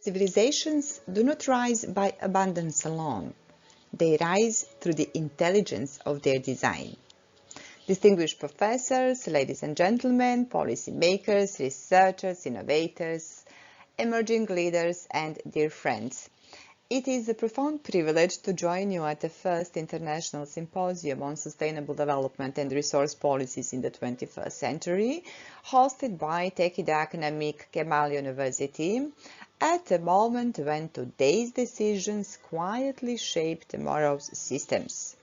Civilizations do not rise by abundance alone. They rise through the intelligence of their design. Distinguished professors, ladies and gentlemen, policymakers, researchers, innovators, emerging leaders, and dear friends. It is a profound privilege to join you at the first International Symposium on Sustainable Development and Resource Policies in the 21st Century, hosted by Türkiye academic Kemal University, at a moment when today's decisions quietly shape tomorrow's systems.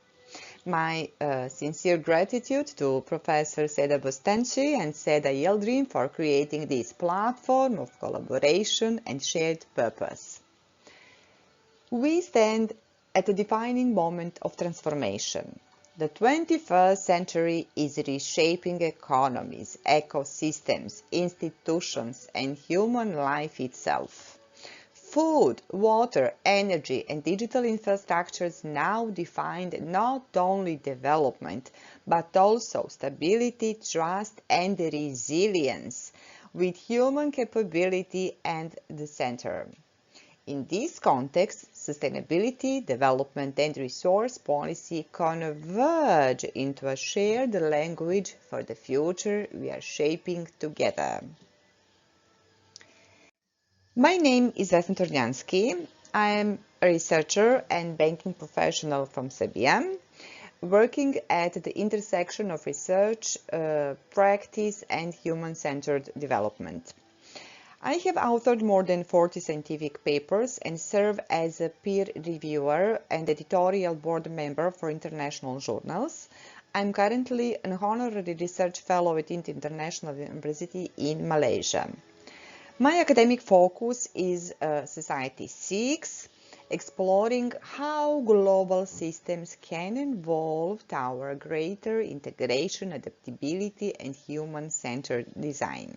My sincere gratitude to Professor Seda Bostanci and Seda Yildirim for creating this platform of collaboration and shared purpose. We stand at a defining moment of transformation. The 21st century is reshaping economies, ecosystems, institutions, and human life itself. Food, water, energy, and digital infrastructures now define not only development, but also stability, trust, and resilience, with human capability at the center. In this context, sustainability, development, and resource policy converge into a shared language for the future we are shaping together. My name is Vesna Tornjanski. I am a researcher and banking professional from Serbia, working at the intersection of research, practice, and human-centered development. I have authored more than 40 scientific papers and serve as a peer reviewer and editorial board member for international journals. I'm currently an honorary research fellow at International University in Malaysia. My academic focus is Society 6, exploring how global systems can evolve toward greater integration, adaptability, and human-centered design.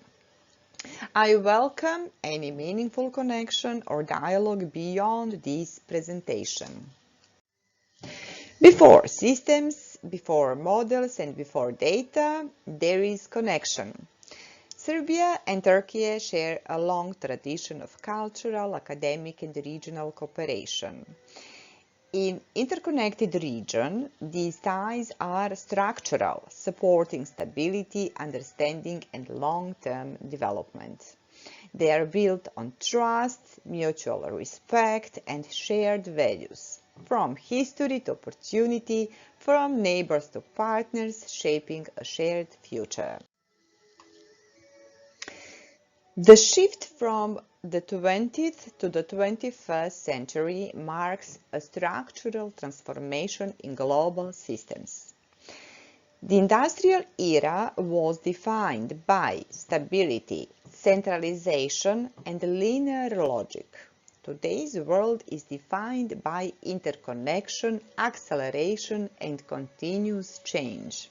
I welcome any meaningful connection or dialogue beyond this presentation. Before systems, before models, and before data, there is connection. Serbia and Turkey share a long tradition of cultural, academic, and regional cooperation. In interconnected region, these ties are structural, supporting stability, understanding, and long-term development. They are built on trust, mutual respect, and shared values, from history to opportunity, from neighbors to partners, shaping a shared future. The shift from the 20th to the 21st century marks a structural transformation in global systems. The industrial era was defined by stability, centralization, and linear logic. Today's world is defined by interconnection, acceleration, and continuous change.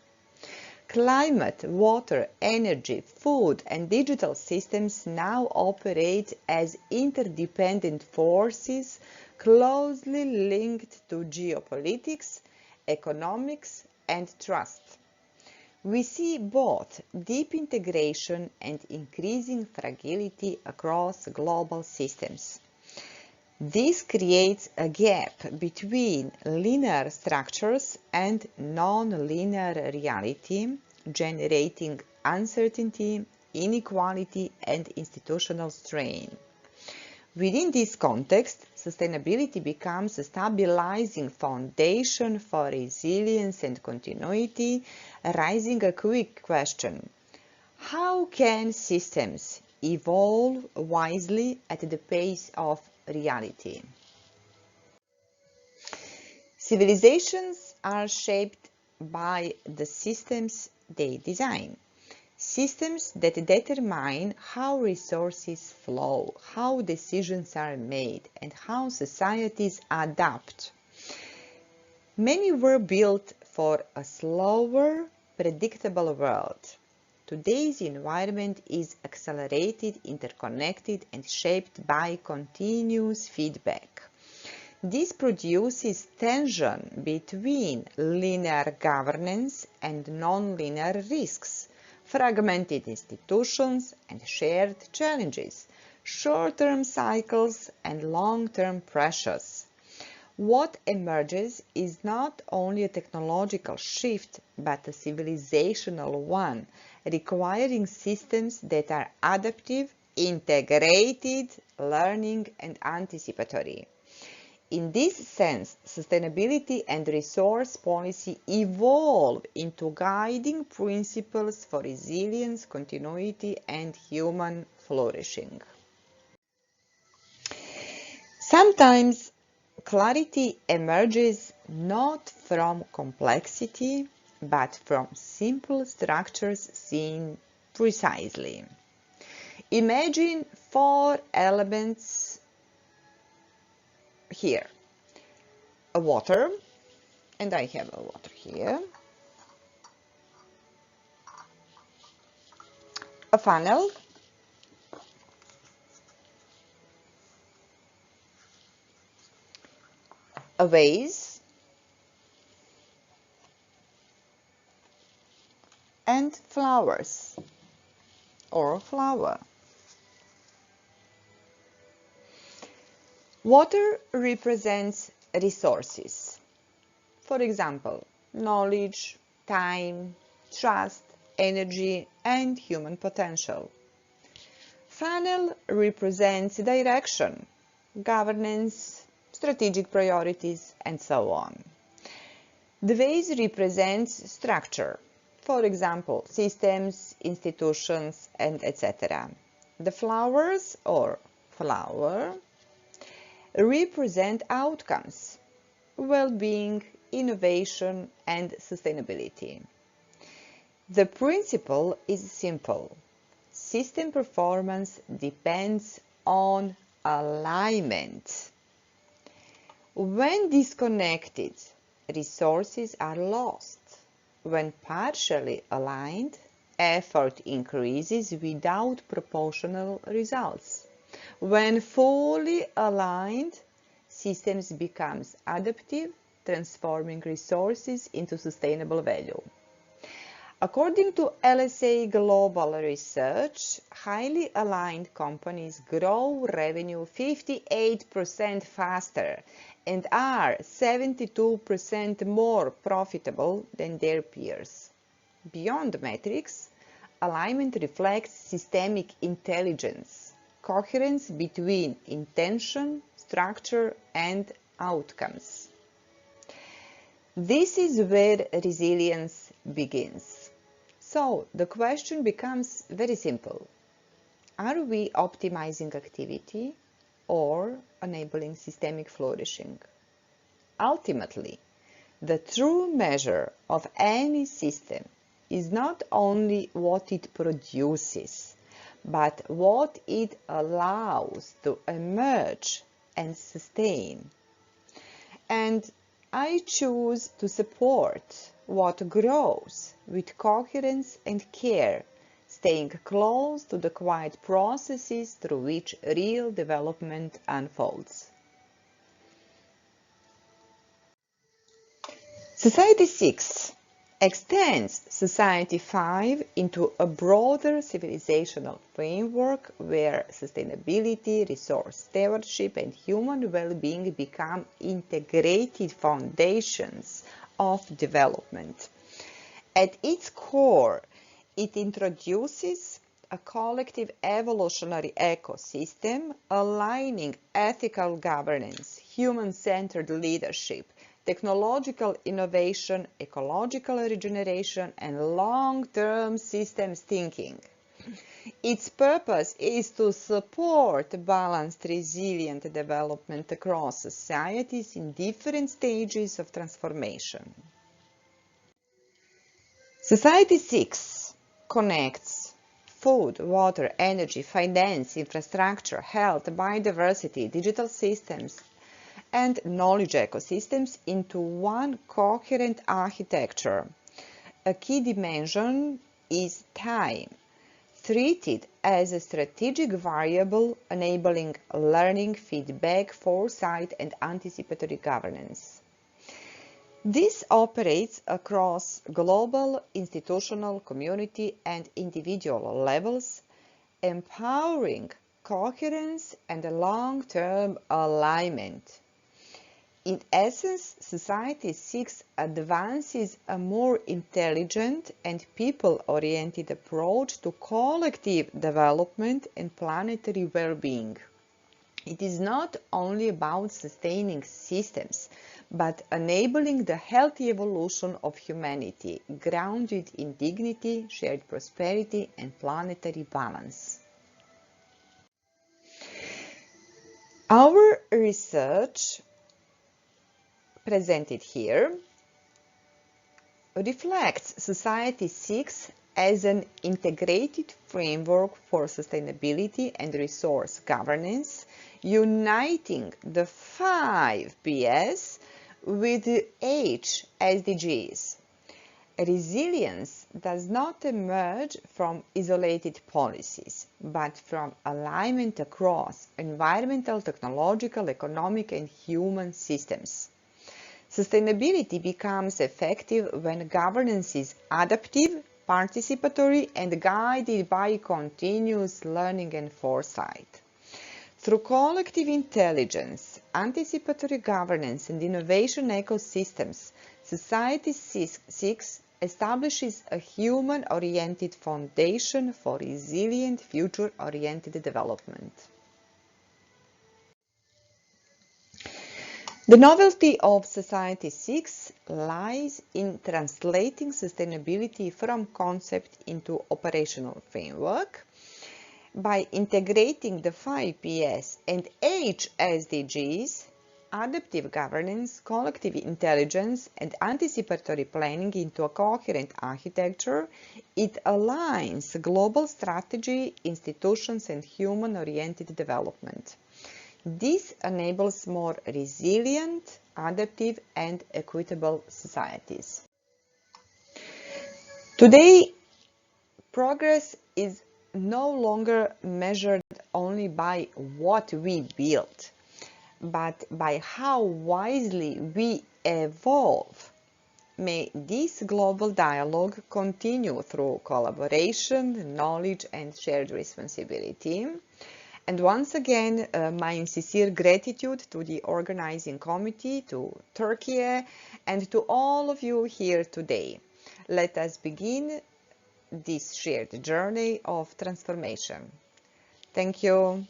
Climate, water, energy, food, and digital systems now operate as interdependent forces closely linked to geopolitics, economics, and trust. We see both deep integration and increasing fragility across global systems. This creates a gap between linear structures and non-linear reality, generating uncertainty, inequality, and institutional strain. Within this context, sustainability becomes a stabilizing foundation for resilience and continuity, raising a quick question: how can systems evolve wisely at the pace of reality? Civilizations are shaped by the systems they design. Systems that determine how resources flow, how decisions are made, and how societies adapt. Many were built for a slower, predictable world. Today's environment is accelerated, interconnected, and shaped by continuous feedback. This produces tension between linear governance and non-linear risks, fragmented institutions, and shared challenges, short-term cycles and long-term pressures. What emerges is not only a technological shift, but a civilizational one, requiring systems that are adaptive, integrated, learning, and anticipatory. In this sense, sustainability and resource policy evolve into guiding principles for resilience, continuity, and human flourishing. Sometimes clarity emerges not from complexity, but from simple structures seen precisely. Imagine 4 elements here. A water, and I have a water here. A funnel. A vase. And flowers or a flower. Water represents resources. For example, knowledge, time, trust, energy, and human potential. Funnel represents direction, governance, strategic priorities, and so on. The vase represents structure. For example, systems, institutions, and etc. The flowers or flower represent outcomes, well-being, innovation, and sustainability. The principle is simple. System performance depends on alignment. When disconnected, resources are lost. When partially aligned, effort increases without proportional results. When fully aligned, systems become adaptive, transforming resources into sustainable value. According to LSA Global Research, highly aligned companies grow revenue 58% faster and are 72% more profitable than their peers. Beyond metrics, alignment reflects systemic intelligence, coherence between intention, structure, and outcomes. This is where resilience begins. So the question becomes very simple. Are we optimizing activity or enabling systemic flourishing? Ultimately, the true measure of any system is not only what it produces, but what it allows to emerge and sustain. And I choose to support what grows with coherence and care, staying close to the quiet processes through which real development unfolds. Society 6 extends Society 5 into a broader civilizational framework where sustainability, resource stewardship, and human well-being become integrated foundations of development. At its core, it introduces a collective evolutionary ecosystem aligning ethical governance, human-centered leadership, technological innovation, ecological regeneration, and long-term systems thinking. Its purpose is to support balanced, resilient development across societies in different stages of transformation. Society 6 connects food, water, energy, finance, infrastructure, health, biodiversity, digital systems, and knowledge ecosystems into one coherent architecture. A key dimension is time, treated as a strategic variable enabling learning, feedback, foresight, and anticipatory governance. This operates across global, institutional, community, and individual levels, empowering coherence, and a long-term alignment. In essence, society seeks advances a more intelligent and people-oriented approach to collective development and planetary well-being. It is not only about sustaining systems, but enabling the healthy evolution of humanity, grounded in dignity, shared prosperity, and planetary balance. Our research presented here reflects Society 6 as an integrated framework for sustainability and resource governance, uniting the 5 Ps with the H SDGs. Resilience does not emerge from isolated policies, but from alignment across environmental, technological, economic, and human systems. Sustainability becomes effective when governance is adaptive, participatory, and guided by continuous learning and foresight. Through collective intelligence, anticipatory governance, and innovation ecosystems, Society 6 establishes a human-oriented foundation for resilient, future-oriented development. The novelty of Society 6 lies in translating sustainability from concept into operational framework. By integrating the 5 Ps and H SDGs, adaptive governance, collective intelligence, and anticipatory planning into a coherent architecture, it aligns global strategy, institutions, and human-oriented development. This enables more resilient, adaptive, and equitable societies. Today, progress is no longer measured only by what we build, but by how wisely we evolve. May this global dialogue continue through collaboration, knowledge, and shared responsibility. And once again, my sincere gratitude to the organizing committee, to Türkiye, and to all of you here today. Let us begin this shared journey of transformation. Thank you.